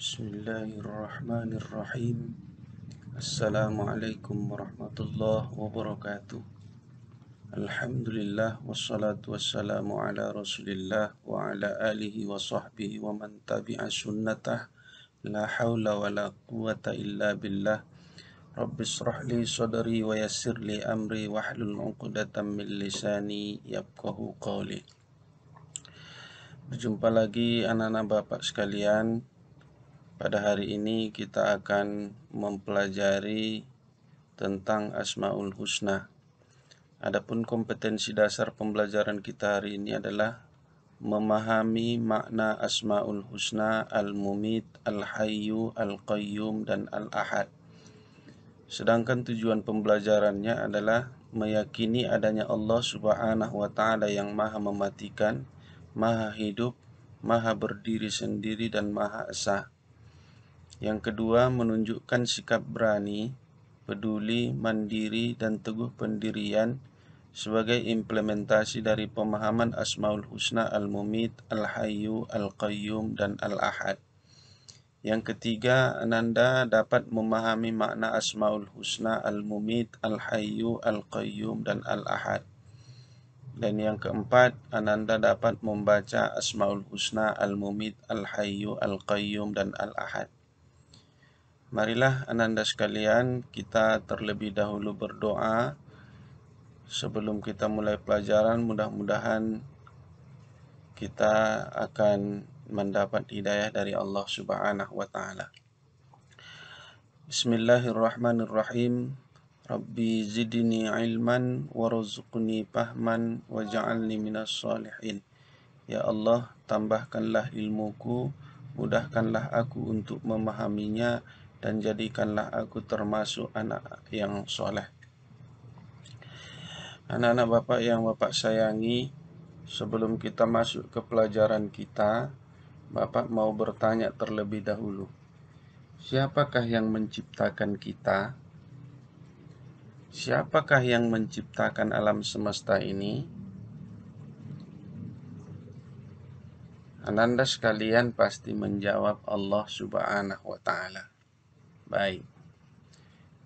Bismillahirrahmanirrahim. Assalamualaikum warahmatullahi wabarakatuh. Alhamdulillah wassalatu wassalamu ala Rasulillah wa ala alihi wa sahbihi wa man tabi'a sunnatah. La hawla wa la quwata illa billah. Rabbi israh li sadri wa yassir li amri wahlul 'uqdatam min lisani yafqahu qawli. Berjumpa lagi anak-anak Bapak sekalian. Pada hari ini kita akan mempelajari tentang Asmaul Husna. Adapun kompetensi dasar pembelajaran kita hari ini adalah memahami makna Asmaul Husna, Al-Mumit, Al-Hayyu, Al-Qayyum, dan Al-Ahad. Sedangkan tujuan pembelajarannya adalah meyakini adanya Allah Subhanahu wa Ta'ala yang Maha Mematikan, Maha Hidup, Maha Berdiri Sendiri, dan Maha Esa. Yang kedua, menunjukkan sikap berani, peduli, mandiri, dan teguh pendirian sebagai implementasi dari pemahaman Asmaul Husna, Al-Mumit, Al-Hayyu, Al-Qayyum, dan Al-Ahad. Yang ketiga, Ananda dapat memahami makna Asmaul Husna, Al-Mumit, Al-Hayyu, Al-Qayyum, dan Al-Ahad. Dan yang keempat, Ananda dapat membaca Asmaul Husna, Al-Mumit, Al-Hayyu, Al-Qayyum, dan Al-Ahad. Marilah ananda sekalian, kita terlebih dahulu berdoa sebelum kita mulai pelajaran. Mudah-mudahan kita akan mendapat hidayah dari Allah Subhanahu wa Ta'ala. Bismillahirrahmanirrahim. Rabbi zidni ilman warzuqni fahman waj'alni minas shalihin. Ya Allah, tambahkanlah ilmuku, mudahkanlah aku untuk memahaminya, dan jadikanlah aku termasuk anak yang soleh. Anak-anak Bapak yang Bapak sayangi, sebelum kita masuk ke pelajaran kita, Bapak mau bertanya terlebih dahulu. Siapakah yang menciptakan kita? Siapakah yang menciptakan alam semesta ini? Ananda sekalian pasti menjawab Allah Subhanahu wa Ta'ala. Baik.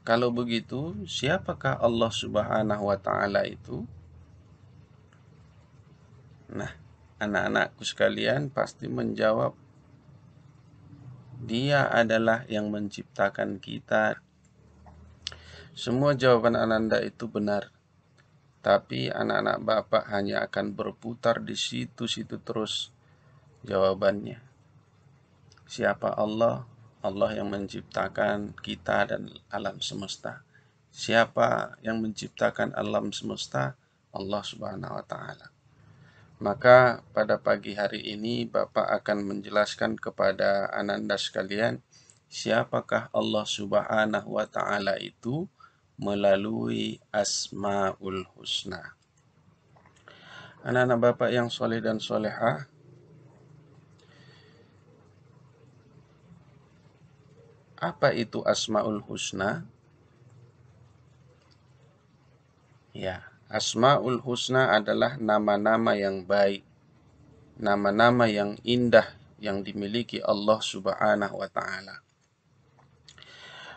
Kalau begitu, siapakah Allah Subhanahu wa Ta'ala itu? Nah, anak-anakku sekalian pasti menjawab, Dia adalah yang menciptakan kita. Semua jawaban Ananda itu benar. Tapi anak-anak Bapak hanya akan berputar di situ-situ terus jawabannya. Siapa Allah? Allah yang menciptakan kita dan alam semesta. Siapa yang menciptakan alam semesta? Allah Subhanahu wa Ta'ala. Maka pada pagi hari ini Bapak akan menjelaskan kepada ananda sekalian, siapakah Allah Subhanahu wa Ta'ala itu melalui Asmaul Husna. Anak-anak Bapak yang soleh dan solehah, apa itu Asmaul Husna? Ya, Asmaul Husna adalah nama-nama yang baik, nama-nama yang indah yang dimiliki Allah Subhanahu wa Ta'ala.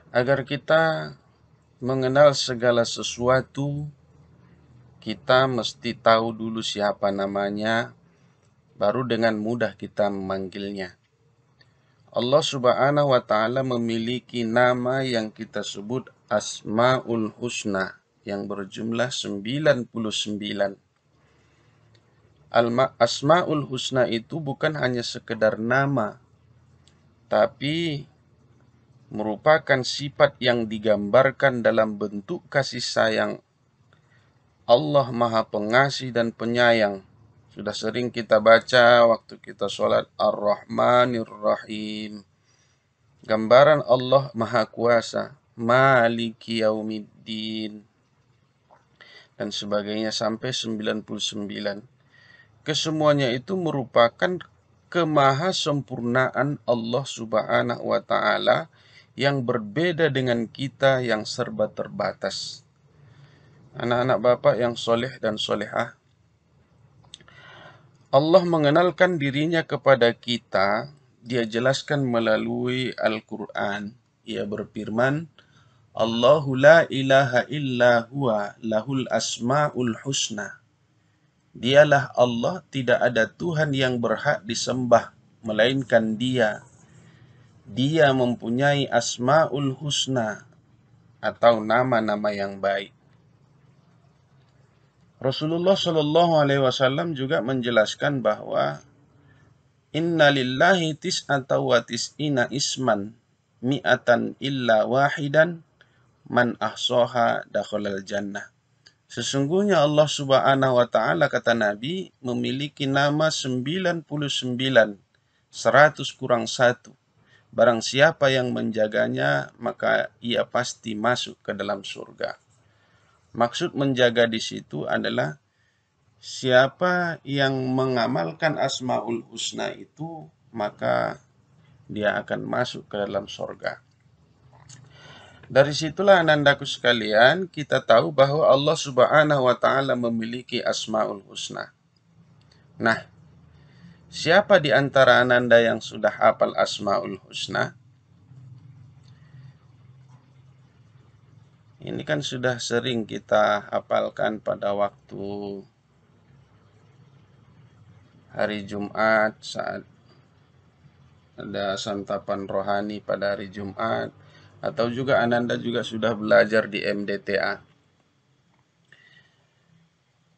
Agar kita mengenal segala sesuatu, kita mesti tahu dulu siapa namanya, baru dengan mudah kita memanggilnya. Allah Subhanahu wa Ta'ala memiliki nama yang kita sebut Asmaul Husna yang berjumlah 99. Asmaul Husna itu bukan hanya sekedar nama, tapi merupakan sifat yang digambarkan dalam bentuk kasih sayang. Allah Maha Pengasih dan Penyayang. Sudah sering kita baca waktu kita sholat Ar-Rahmanir Rahim. Gambaran Allah Maha Kuasa, Maliki Yaumiddin, dan sebagainya sampai 99. Kesemuanya itu merupakan kemahasempurnaan Allah Subhanahu wa Ta'ala yang berbeda dengan kita yang serba terbatas. Anak-anak Bapak yang soleh dan solehah, Allah mengenalkan dirinya kepada kita dia jelaskan melalui Al-Quran. Ia berfirman, Allahu la ilaha illa huwa lahul asma'ul husna. Dialah Allah, tidak ada Tuhan yang berhak disembah melainkan Dia. Dia mempunyai asma'ul husna atau nama-nama yang baik. Rasulullah Shallallahu Alaihi Wasallam juga menjelaskan bahwa Inna lillahi tis'ata wa tis'ina isman mi'atan illa wahidan man ahsoha dakhalal jannah. Sesungguhnya Allah Subhanahu wa Ta'ala, kata Nabi, memiliki nama 99, 100 kurang 1. Barang siapa yang menjaganya, maka ia pasti masuk ke dalam surga. Maksud menjaga di situ adalah siapa yang mengamalkan Asmaul Husna itu, maka dia akan masuk ke dalam surga. Dari situlah anandaku sekalian, kita tahu bahwa Allah Subhanahu wa Ta'ala memiliki Asmaul Husna. Nah, siapa di antara ananda yang sudah hafal Asmaul Husna? Ini kan sudah sering kita hafalkan pada waktu hari Jumat, saat ada santapan rohani pada hari Jumat, atau juga ananda juga sudah belajar di MDTA.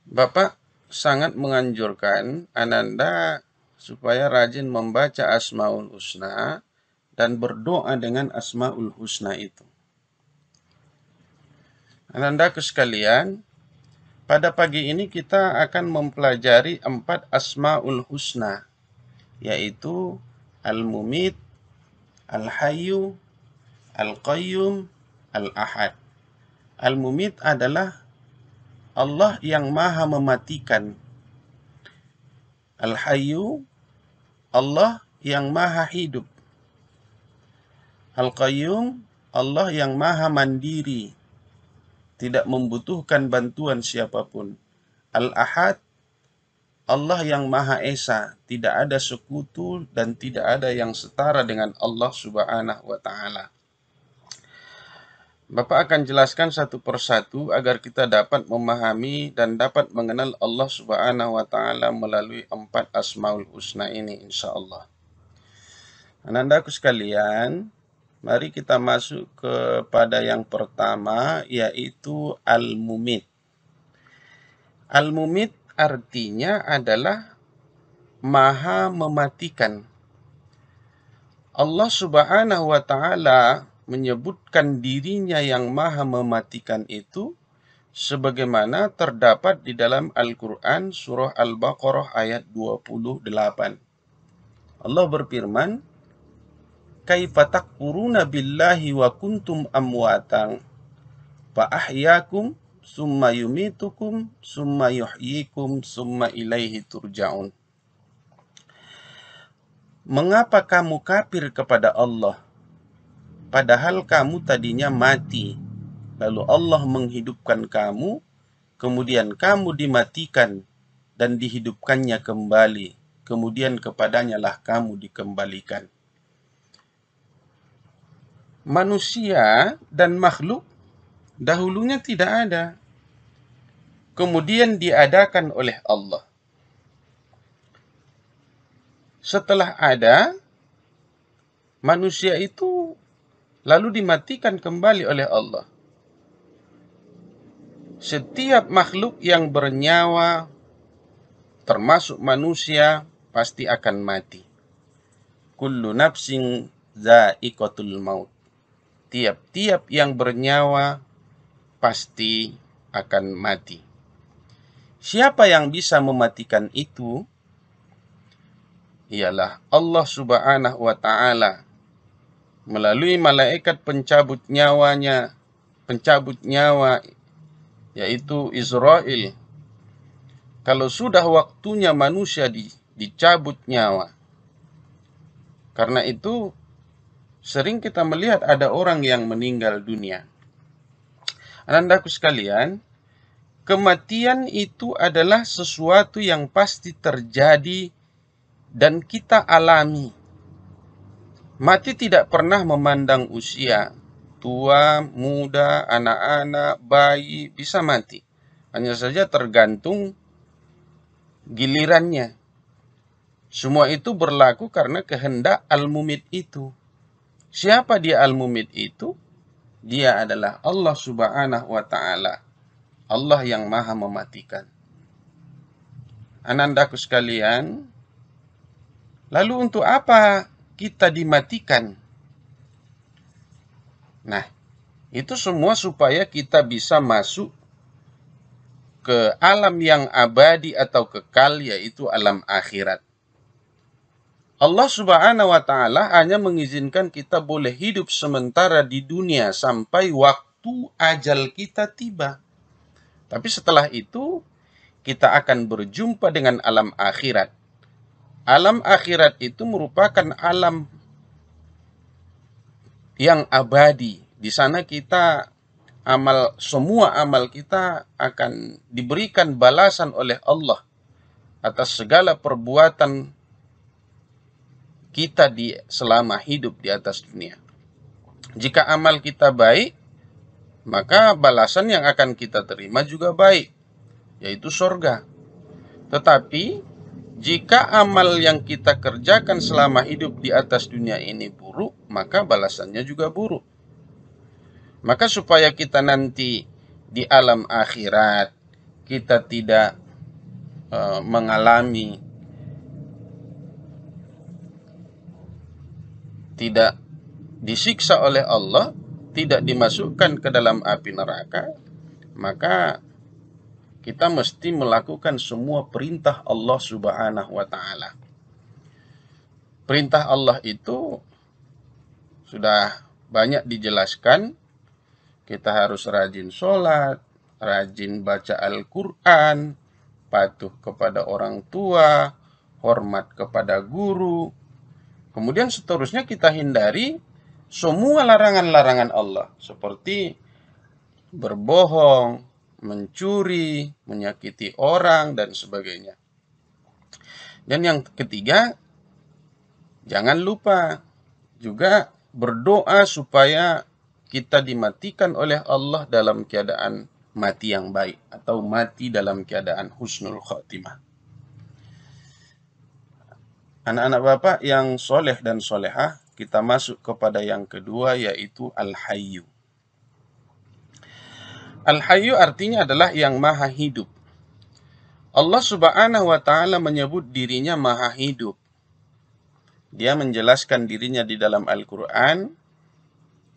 Bapak sangat menganjurkan ananda supaya rajin membaca Asmaul Husna dan berdoa dengan Asmaul Husna itu. Ananda sekalian, pada pagi ini kita akan mempelajari 4 Asmaul Husna, yaitu Al-Mumit, Al-Hayyu, Al-Qayyum, Al-Ahad. Al-Mumit adalah Allah yang maha mematikan. Al-Hayyu, Allah yang maha hidup. Al-Qayyum, Allah yang maha mandiri, tidak membutuhkan bantuan siapapun. Al-Ahad, Allah yang maha esa, tidak ada sekutu dan tidak ada yang setara dengan Allah Subhanahu wa Ta'ala. Bapak akan jelaskan satu persatu agar kita dapat memahami dan dapat mengenal Allah Subhanahu wa Ta'ala melalui 4 Asmaul Husna ini, insya Allah. Anandaku sekalian, mari kita masuk kepada yang pertama, yaitu Al-Mumit. Al-Mumit artinya adalah maha mematikan. Allah Subhanahu wa Ta'ala menyebutkan dirinya yang maha mematikan itu sebagaimana terdapat di dalam Al-Quran surah Al-Baqarah ayat 28. Allah berfirman, Kaifa takfuruna billahi wa kuntum amwatan fa ahyakum summa yumitukum summa yuhyikum summa ilaihi turja'un. Mengapa kamu kafir kepada Allah, padahal kamu tadinya mati, lalu Allah menghidupkan kamu, kemudian kamu dimatikan dan dihidupkannya kembali, kemudian kepadanya lah kamu dikembalikan. Manusia dan makhluk dahulunya tidak ada, kemudian diadakan oleh Allah. Setelah ada, manusia itu lalu dimatikan kembali oleh Allah. Setiap makhluk yang bernyawa, termasuk manusia, pasti akan mati. Kullu nafsin za'iqatul maut. Tiap-tiap yang bernyawa pasti akan mati. Siapa yang bisa mematikan itu? Ialah Allah Subhanahu wa Ta'ala melalui malaikat pencabut nyawanya, pencabut nyawa, yaitu Israel. Kalau sudah waktunya manusia dicabut nyawa. Karena itu sering kita melihat ada orang yang meninggal dunia. Anandaku sekalian, kematian itu adalah sesuatu yang pasti terjadi dan kita alami. Mati tidak pernah memandang usia. Tua, muda, anak-anak, bayi bisa mati. Hanya saja tergantung gilirannya. Semua itu berlaku karena kehendak Al-Mumit itu. Siapa dia Al-Mumit itu? Dia adalah Allah Subhanahu wa Ta'ala. Allah yang Maha mematikan. Anandaku sekalian, lalu untuk apa kita dimatikan? Nah, itu semua supaya kita bisa masuk ke alam yang abadi atau kekal, yaitu alam akhirat. Allah Subhanahu wa Ta'ala hanya mengizinkan kita boleh hidup sementara di dunia sampai waktu ajal kita tiba. Tapi setelah itu, kita akan berjumpa dengan alam akhirat. Alam akhirat itu merupakan alam yang abadi. Di sana kita semua amal kita akan diberikan balasan oleh Allah atas segala perbuatan kita selama hidup di atas dunia. Jika amal kita baik, maka balasan yang akan kita terima juga baik, yaitu surga. Tetapi jika amal yang kita kerjakan selama hidup di atas dunia ini buruk, maka balasannya juga buruk. Maka supaya kita nanti di alam akhirat kita tidak mengalami, tidak disiksa oleh Allah, tidak dimasukkan ke dalam api neraka, maka kita mesti melakukan semua perintah Allah Subhanahu wa Ta'ala. Perintah Allah itu sudah banyak dijelaskan. Kita harus rajin sholat, rajin baca Al-Quran, patuh kepada orang tua, hormat kepada guru. Kemudian seterusnya kita hindari semua larangan-larangan Allah, seperti berbohong, mencuri, menyakiti orang, dan sebagainya. Dan yang ketiga, jangan lupa juga berdoa supaya kita dimatikan oleh Allah dalam keadaan mati yang baik, atau mati dalam keadaan husnul khotimah. Anak-anak Bapak yang soleh dan solehah, kita masuk kepada yang kedua, yaitu Al-Hayyu. Al-Hayyu artinya adalah yang maha hidup. Allah Subhanahu wa Ta'ala menyebut dirinya maha hidup. Dia menjelaskan dirinya di dalam Al-Quran,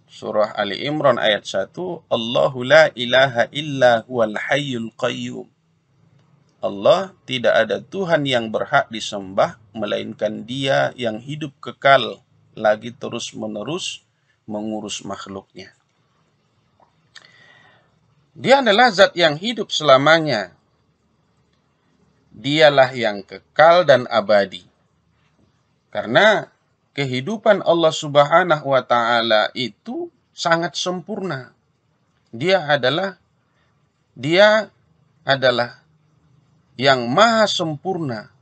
surah Ali Imran ayat 1, Allahu la ilaha illa huwal hayyul qayyum. Allah tidak ada Tuhan yang berhak disembah, melainkan Dia yang hidup kekal, lagi terus-menerus mengurus makhluknya. Dia adalah zat yang hidup selamanya. Dialah yang kekal dan abadi. Karena kehidupan Allah Subhanahu wa Ta'ala itu sangat sempurna. Dia adalah yang maha sempurna.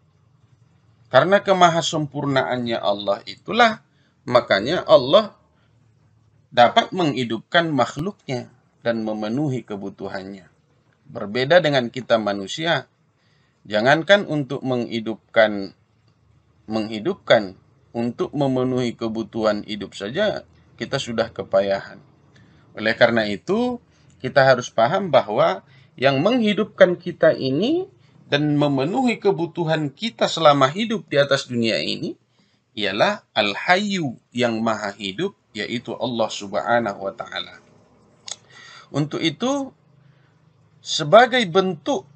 Karena kemahasempurnaannya Allah itulah, makanya Allah dapat menghidupkan makhluknya dan memenuhi kebutuhannya. Berbeda dengan kita manusia, jangankan untuk menghidupkan, untuk memenuhi kebutuhan hidup saja kita sudah kepayahan. Oleh karena itu, kita harus paham bahwa yang menghidupkan kita ini dan memenuhi kebutuhan kita selama hidup di atas dunia ini ialah Al-Hayyu yang maha hidup, yaitu Allah Subhanahu wa Ta'ala. Untuk itu, sebagai bentuk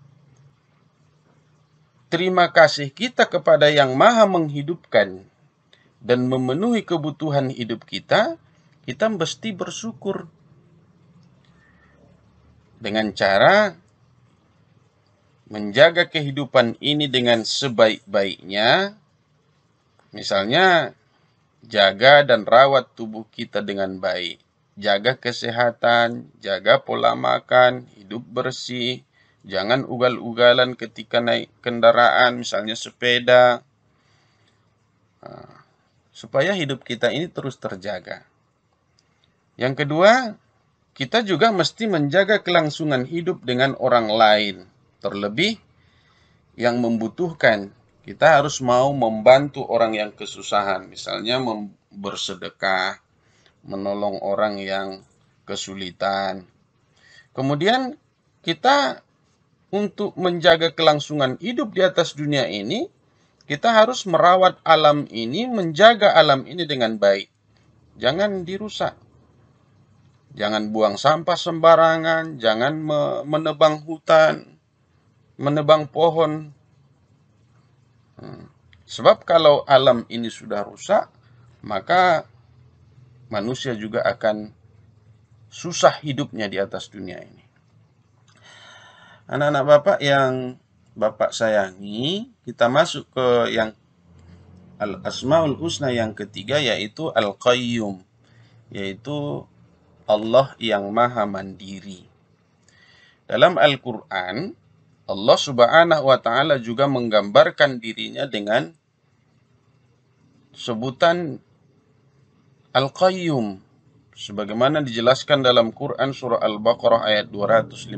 terima kasih kita kepada yang maha menghidupkan dan memenuhi kebutuhan hidup kita, kita mesti bersyukur dengan cara menjaga kehidupan ini dengan sebaik-baiknya. Misalnya, jaga dan rawat tubuh kita dengan baik. Jaga kesehatan, jaga pola makan, hidup bersih. Jangan ugal-ugalan ketika naik kendaraan, misalnya sepeda. supaya hidup kita ini terus terjaga. Yang kedua, kita juga mesti menjaga kelangsungan hidup dengan orang lain. Terlebih yang membutuhkan. Kita harus mau membantu orang yang kesusahan. Misalnya bersedekah, menolong orang yang kesulitan. Kemudian kita untuk menjaga kelangsungan hidup di atas dunia ini, kita harus merawat alam ini, menjaga alam ini dengan baik. Jangan dirusak. Jangan buang sampah sembarangan, jangan menebang hutan, menebang pohon. Sebab kalau alam ini sudah rusak, maka manusia juga akan susah hidupnya di atas dunia ini. Anak-anak Bapak yang Bapak sayangi, kita masuk ke yang Al-Asmaul Husna yang ketiga, yaitu Al-Qayyum, yaitu Allah yang Maha Mandiri. Dalam Al-Quran, Allah Subhanahu wa Ta'ala juga menggambarkan dirinya dengan sebutan Al-Qayyum, sebagaimana dijelaskan dalam Quran surah Al-Baqarah ayat 255.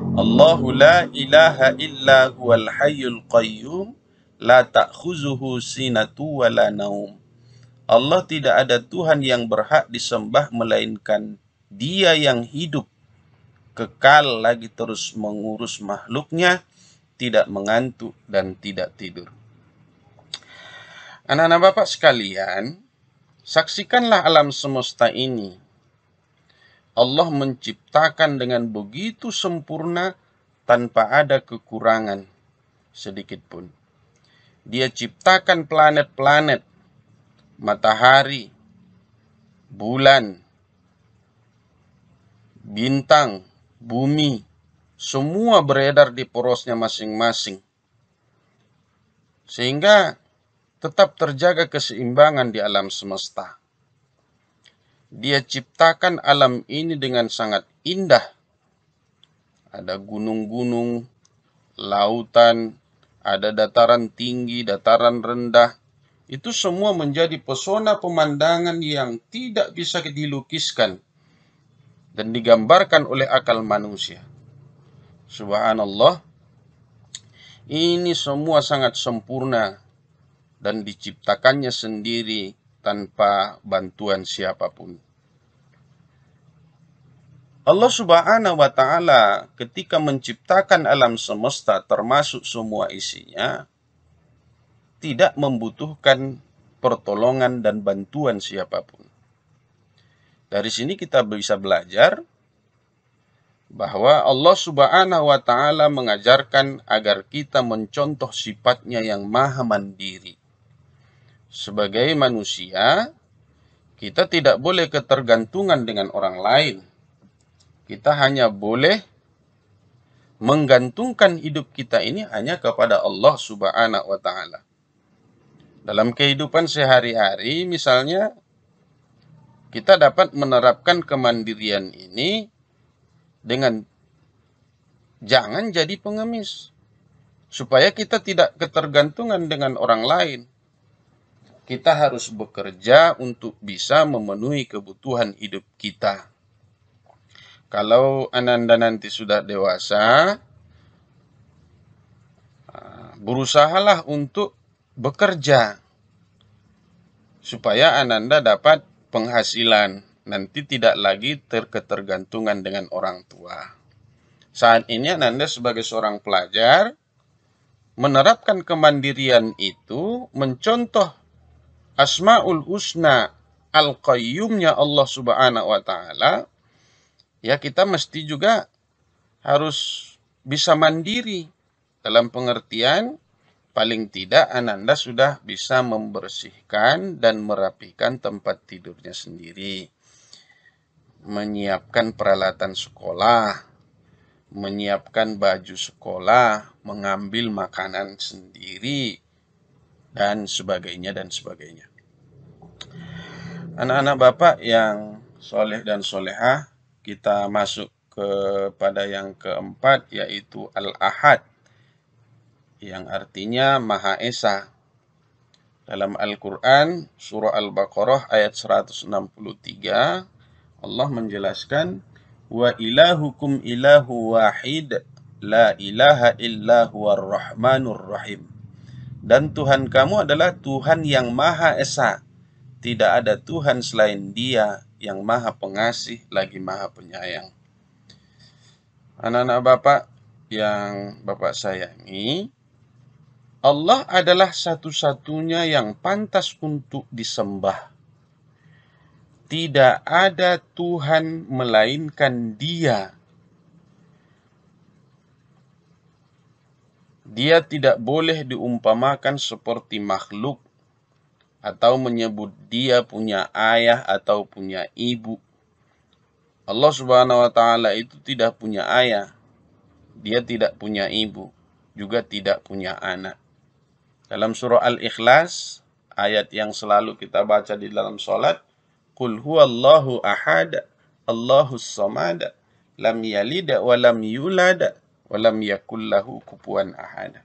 Allahu la ilaha illa huwal hayyul qayyum la ta'khuzuhu sinatu wa la naum. Allah tidak ada Tuhan yang berhak disembah melainkan Dia yang hidup, kekal lagi terus mengurus makhluknya, tidak mengantuk dan tidak tidur. Anak-anak Bapak sekalian, saksikanlah alam semesta ini. Allah menciptakan dengan begitu sempurna tanpa ada kekurangan sedikit pun. Dia ciptakan planet-planet, matahari, bulan, bintang, bumi, semua beredar di porosnya masing-masing. Sehingga tetap terjaga keseimbangan di alam semesta. Dia ciptakan alam ini dengan sangat indah. Ada gunung-gunung, lautan, ada dataran tinggi, dataran rendah. Itu semua menjadi pesona pemandangan yang tidak bisa dilukiskan dan digambarkan oleh akal manusia. Subhanallah, ini semua sangat sempurna dan diciptakannya sendiri tanpa bantuan siapapun. Allah Subhanahu wa Ta'ala ketika menciptakan alam semesta termasuk semua isinya, tidak membutuhkan pertolongan dan bantuan siapapun. Dari sini kita bisa belajar bahwa Allah Subhanahu wa Ta'ala mengajarkan agar kita mencontoh sifatnya yang maha mandiri. Sebagai manusia, kita tidak boleh ketergantungan dengan orang lain. Kita hanya boleh menggantungkan hidup kita ini hanya kepada Allah Subhanahu wa Ta'ala. Dalam kehidupan sehari-hari, misalnya, kita dapat menerapkan kemandirian ini dengan jangan jadi pengemis, supaya kita tidak ketergantungan dengan orang lain. Kita harus bekerja untuk bisa memenuhi kebutuhan hidup kita. Kalau Ananda nanti sudah dewasa, berusahalah untuk bekerja supaya Ananda dapat penghasilan, nanti tidak lagi terketergantungan dengan orang tua. Saat ini Ananda sebagai seorang pelajar menerapkan kemandirian itu, mencontoh Asmaul Husna Al-Qayyumnya Allah Subhanahu wa Ta'ala, ya kita mesti juga harus bisa mandiri dalam pengertian paling tidak Ananda sudah bisa membersihkan dan merapikan tempat tidurnya sendiri, menyiapkan peralatan sekolah, menyiapkan baju sekolah, mengambil makanan sendiri, dan sebagainya dan sebagainya. Anak-anak Bapak yang soleh dan solehah, kita masuk kepada yang keempat, yaitu Al-Ahad, yang artinya Maha Esa. Dalam Al-Quran, surah Al-Baqarah ayat 163, Allah menjelaskan, wa ilahukum ilahu wahid, la ilaha illa huwar rahmanur rahim. Dan Tuhan kamu adalah Tuhan yang Maha Esa. Tidak ada Tuhan selain Dia yang Maha Pengasih lagi Maha Penyayang. Anak-anak Bapak yang Bapak sayangi, Allah adalah satu-satunya yang pantas untuk disembah. Tidak ada Tuhan melainkan Dia. Dia tidak boleh diumpamakan seperti makhluk atau menyebut Dia punya ayah atau punya ibu. Allah Subhanahu wa Ta'ala itu tidak punya ayah, Dia tidak punya ibu, juga tidak punya anak. Dalam surah Al-Ikhlas, ayat yang selalu kita baca di dalam sholat, Qul huwallahu ahad, Allahus samad, lam yalid wa lam yulad, wa lam yakul lahu kufuwan ahad.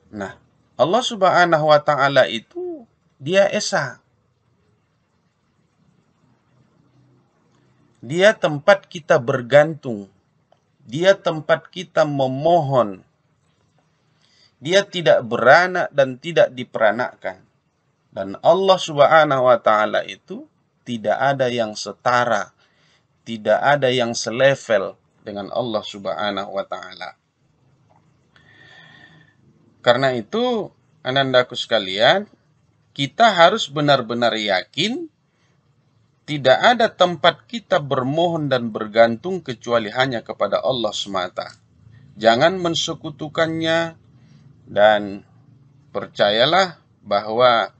Nah, Allah Subhanahu wa Ta'ala itu Dia Esa. Dia tempat kita bergantung. Dia tempat kita memohon. Dia tidak beranak dan tidak diperanakkan. Dan Allah Subhanahu wa Ta'ala itu tidak ada yang setara, tidak ada yang selevel dengan Allah Subhanahu wa Ta'ala. Karena itu, anandaku sekalian, kita harus benar-benar yakin tidak ada tempat kita bermohon dan bergantung kecuali hanya kepada Allah semata. Jangan mensekutukannya, dan percayalah bahwa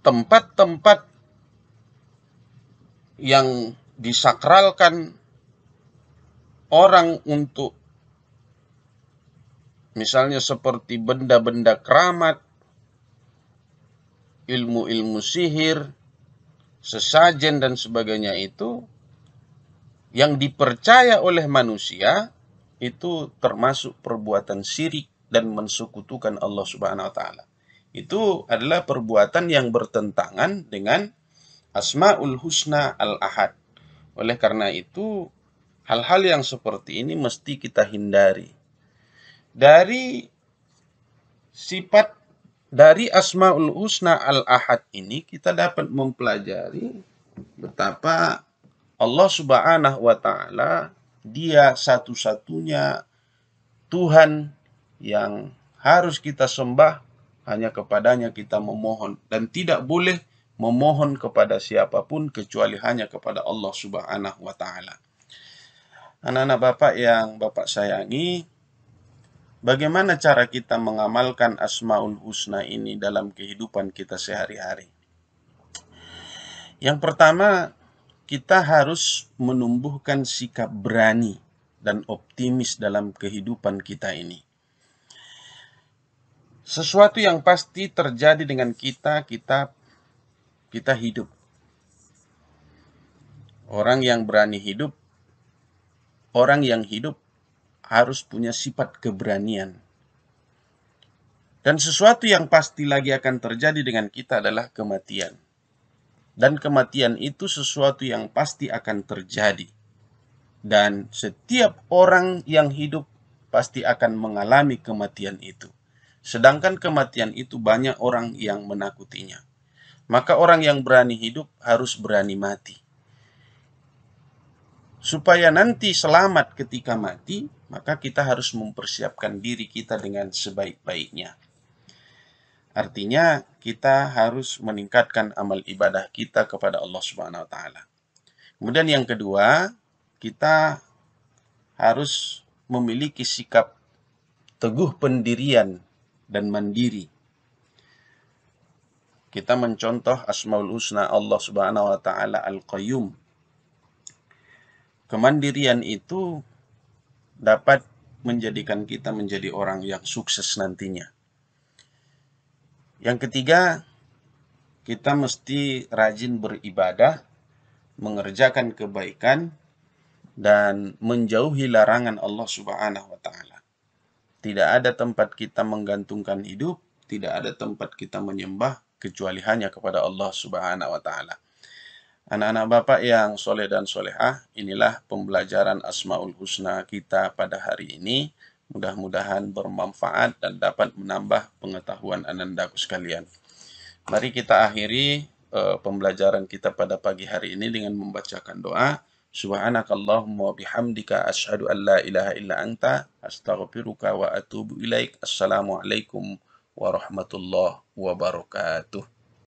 tempat-tempat yang disakralkan orang untuk, misalnya seperti benda-benda keramat, ilmu-ilmu sihir, sesajen dan sebagainya, itu yang dipercaya oleh manusia itu termasuk perbuatan syirik dan mensekutukan Allah Subhanahu wa Ta'ala. Itu adalah perbuatan yang bertentangan dengan Asmaul Husna Al-Ahad. Oleh karena itu, hal-hal yang seperti ini mesti kita hindari. Dari sifat dari Asmaul Husna Al-Ahad ini kita dapat mempelajari betapa Allah Subhanahu wa Ta'ala Dia satu-satunya Tuhan yang harus kita sembah, hanya kepadanya kita memohon, dan tidak boleh memohon kepada siapapun kecuali hanya kepada Allah Subhanahu wa Ta'ala. Anak-anak Bapak yang Bapak sayangi, bagaimana cara kita mengamalkan Asmaul Husna ini dalam kehidupan kita sehari-hari? Yang pertama, kita harus menumbuhkan sikap berani dan optimis dalam kehidupan kita ini. Sesuatu yang pasti terjadi dengan kita hidup. Orang yang berani hidup, orang yang hidup harus punya sifat keberanian. Dan sesuatu yang pasti lagi akan terjadi dengan kita adalah kematian. Dan kematian itu sesuatu yang pasti akan terjadi. Dan setiap orang yang hidup pasti akan mengalami kematian itu. Sedangkan kematian itu banyak orang yang menakutinya. Maka orang yang berani hidup harus berani mati. Supaya nanti selamat ketika mati, maka kita harus mempersiapkan diri kita dengan sebaik-baiknya. Artinya kita harus meningkatkan amal ibadah kita kepada Allah Subhanahu wa Ta'ala. Kemudian yang kedua, kita harus memiliki sikap teguh pendirian dan mandiri. Kita mencontoh Asmaul Husna Allah Subhanahu wa Ta'ala Al-Qayyum. Kemandirian itu dapat menjadikan kita menjadi orang yang sukses nantinya. Yang ketiga, kita mesti rajin beribadah, mengerjakan kebaikan, dan menjauhi larangan Allah Subhanahu wa Ta'ala. Tidak ada tempat kita menggantungkan hidup, tidak ada tempat kita menyembah kecuali hanya kepada Allah Subhanahu wa taala. Anak-anak Bapak yang soleh dan solehah, inilah pembelajaran Asmaul Husna kita pada hari ini. Mudah-mudahan bermanfaat dan dapat menambah pengetahuan anandaku sekalian. Mari kita akhiri pembelajaran kita pada pagi hari ini dengan membacakan doa. Subhanakallahumma wa bihamdika asyhadu an la ilaha illa anta astaghfiruka wa atubu ilaik. Assalamualaikum warahmatullahi wabarakatuh.